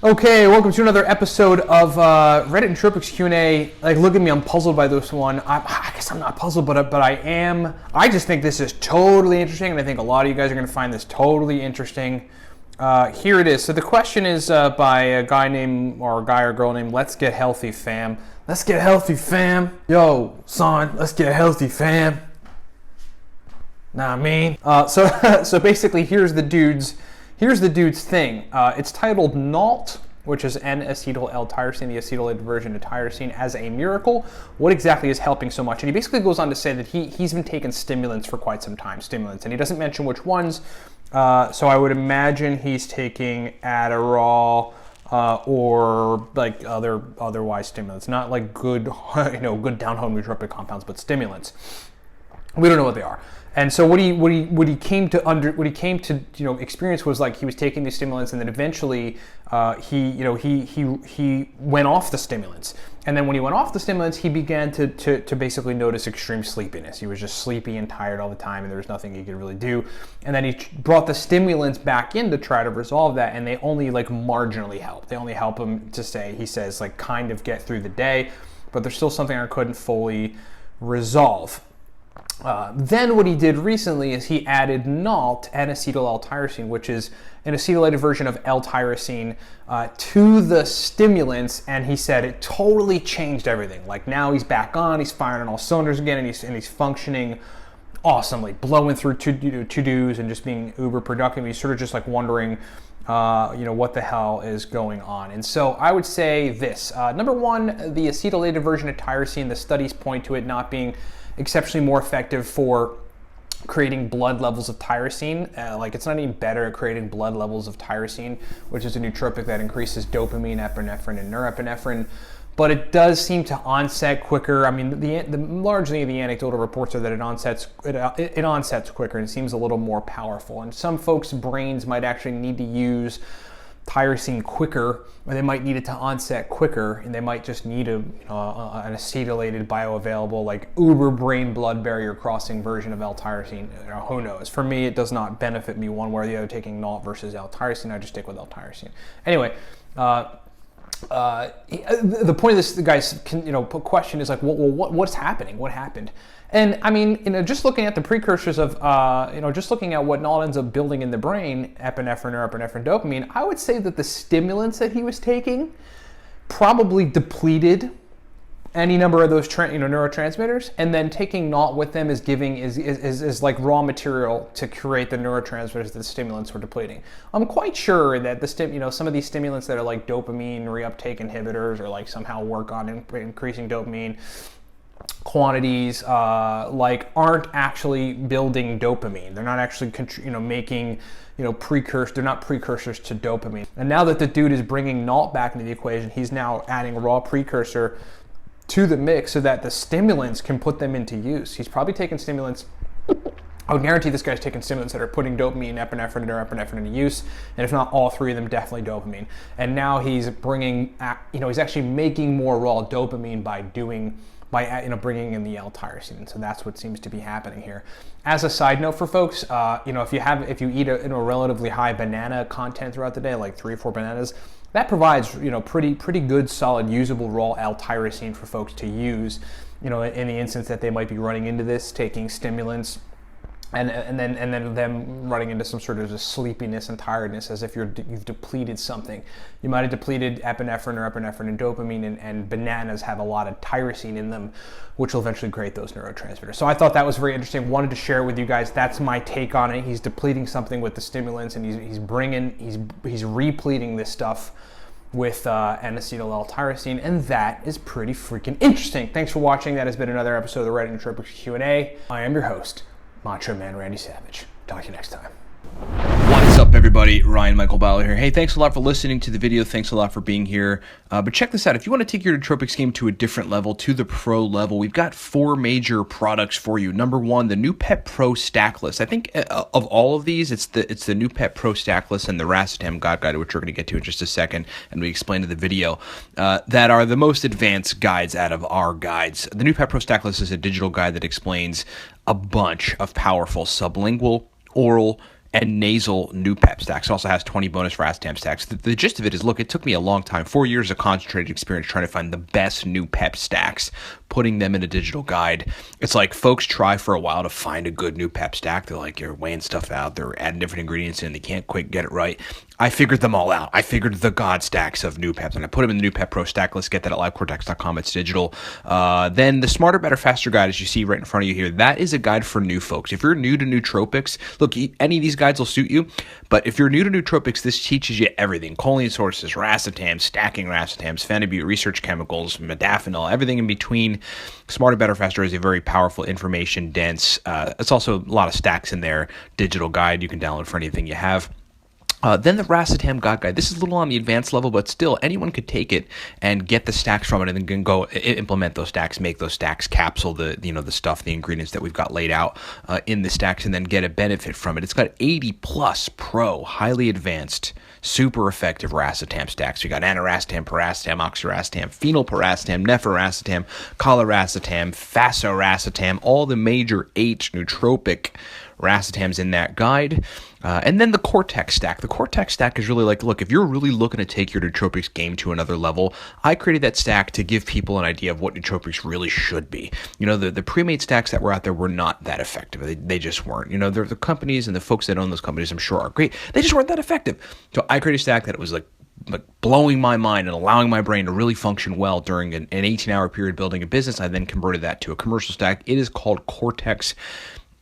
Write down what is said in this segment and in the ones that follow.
Okay, welcome to another episode of Reddit Nootropics Q&A. Like, look at me, I'm puzzled by this one. I guess I'm not puzzled, but I am. I just think this is totally interesting, and I think a lot of you guys are going to find this totally interesting. Here it is. So the question is by a guy or girl named Let's Get Healthy Fam. Let's get healthy, fam. Yo, son, let's get healthy, fam. Nah, I mean. So basically, here's the dude's thing. It's titled NALT, which is N-acetyl-L-tyrosine, the acetylated version of tyrosine, as a miracle. What exactly is helping so much? And he basically goes on to say that he's been taking stimulants for quite some time, and he doesn't mention which ones. So I would imagine he's taking Adderall or like otherwise stimulants, not like good down-home nootropic compounds, but stimulants. We don't know what they are. And so what he came to experience was like he was taking these stimulants, and then eventually he went off the stimulants. And then when he went off the stimulants, he began to basically notice extreme sleepiness. He was just sleepy and tired all the time, and there was nothing he could really do. And then he brought the stimulants back in to try to resolve that, and they only like marginally help. They only help him he says like kind of get through the day, but there's still something I couldn't fully resolve. Then what he did recently is he added NALT, N-acetyl-L-tyrosine, which is an acetylated version of L-tyrosine, to the stimulants, and he said it totally changed everything. Like now he's back on, he's firing on all cylinders again, and he's functioning awesomely, blowing through to-dos and just being uber productive. He's sort of just like wondering, what the hell is going on. And so I would say this. Number one, the acetylated version of tyrosine, the studies point to it not being exceptionally more effective for creating blood levels of tyrosine. Like it's not even better at creating blood levels of tyrosine, which is a nootropic that increases dopamine, epinephrine, and norepinephrine. But it does seem to onset quicker. I mean, largely the anecdotal reports are that it onsets quicker and seems a little more powerful. And some folks' brains might actually need to use tyrosine quicker, or they might need it to onset quicker, and they might just need an acetylated, bioavailable, like uber brain blood barrier crossing version of L-tyrosine. Who knows? For me, it does not benefit me one way or the other taking NALT versus L-tyrosine. I just stick with L-tyrosine. Anyway, the point of this guy's question is like, well, what's happening? What happened? And I mean, just looking at the precursors of, just looking at what NALT ends up building in the brain, epinephrine, norepinephrine, dopamine, I would say that the stimulants that he was taking probably depleted any number of those neurotransmitters, and then taking NALT with them is like raw material to create the neurotransmitters that the stimulants were depleting. I'm quite sure that some of these stimulants that are like dopamine reuptake inhibitors or like somehow work on increasing dopamine quantities aren't actually building dopamine. They're not actually making precursors. They're not precursors to dopamine. And now that the dude is bringing NALT back into the equation, he's now adding a raw precursor to the mix so that the stimulants can put them into use. He's probably taking stimulants. I would guarantee this guy's taking stimulants that are putting dopamine, epinephrine, and norepinephrine into use, and if not all three of them, definitely dopamine. And now he's he's actually making more raw dopamine by bringing in the L-tyrosine. And so that's what seems to be happening here. As a side note for folks, if you eat a relatively high banana content throughout the day, like 3 or 4 bananas, that provides pretty good, solid, usable raw L-tyrosine for folks to use. In the instance that they might be running into this, taking stimulants, and then them running into some sort of just sleepiness and tiredness, as if you've depleted something. You might have depleted epinephrine or epinephrine and dopamine, and bananas have a lot of tyrosine in them, which will eventually create those neurotransmitters. So I thought that was very interesting. Wanted to share it with you guys. That's my take on it. He's depleting something with the stimulants, and he's repleting this stuff with N-acetyl-L-tyrosine, and that is pretty freaking interesting. Thanks for watching. That has been another episode of the Reddit Nootropics Q&A. I am your host, Macho Man Randy Savage. Talk to you next time. What's up, everybody? Ryan Michael Bauer here. Hey, thanks a lot for listening to the video. Thanks a lot for being here. But check this out. If you want to take your nootropics game to a different level, to the pro level, we've got 4 major products for you. Number 1, the New Pet Pro Stack List. I think of all of these, it's the New Pet Pro Stack List and the Racetam God Guide, which we're going to get to in just a second, and we explain in the video, that are the most advanced guides out of our guides. The New Pet Pro Stack List is a digital guide that explains a bunch of powerful sublingual, oral, and nasal new pep stacks. It also has 20 bonus racetam stacks. The gist of it is, look, it took me a long time, 4 years of concentrated experience trying to find the best new pep stacks, putting them in a digital guide. It's like folks try for a while to find a good new pep stack. They're like, you're weighing stuff out, they're adding different ingredients in, they can't quite get it right. I figured them all out. I figured the God stacks of new peps, and I put them in the new pep pro stack list. Get that at livecortex.com. It's digital. Then the Smarter, Better, Faster guide, as you see right in front of you here, that is a guide for new folks. If you're new to nootropics, look, any of these guides will suit you, but if you're new to nootropics, this teaches you everything. Choline sources, racetams, stacking racetams, phenibut, research chemicals, modafinil, everything in between. Smarter, Better, Faster is a very powerful, information dense. It's also a lot of stacks in there. Digital guide you can download for anything you have. Then the racetam God guide. This is a little on the advanced level, but still anyone could take it and get the stacks from it, and then go implement those stacks, make those stacks, capsule the stuff, the ingredients that we've got laid out in the stacks, and then get a benefit from it. It's got 80 plus pro, highly advanced, super effective racetam stacks. We got aniracetam, piracetam, oxiracetam, phenylpiracetam, nephiracetam, coliracetam, fasoracetam, all the major H nootropic racetams in that guide. And then the Cortex stack. The Cortex stack is really like, look, if you're really looking to take your nootropics game to another level, I created that stack to give people an idea of what nootropics really should be. The pre-made stacks that were out there were not that effective. They just weren't. The companies and the folks that own those companies, I'm sure, are great. They just weren't that effective. So I created a stack that was like blowing my mind and allowing my brain to really function well during an 18-hour period building a business. I then converted that to a commercial stack. It is called Cortex.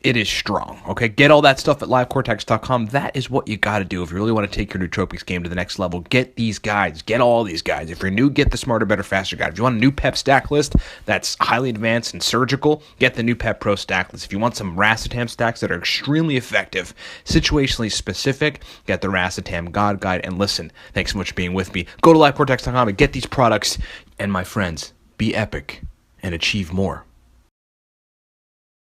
It is strong, okay? Get all that stuff at livecortex.com. That is what you got to do if you really want to take your nootropics game to the next level. Get these guides. Get all these guides. If you're new, get the Smarter, Better, Faster guide. If you want a new pep stack list that's highly advanced and surgical, get the new pep pro stack list. If you want some racetam stacks that are extremely effective, situationally specific, get the racetam God guide. And listen, thanks so much for being with me. Go to livecortex.com and get these products. And my friends, be epic and achieve more.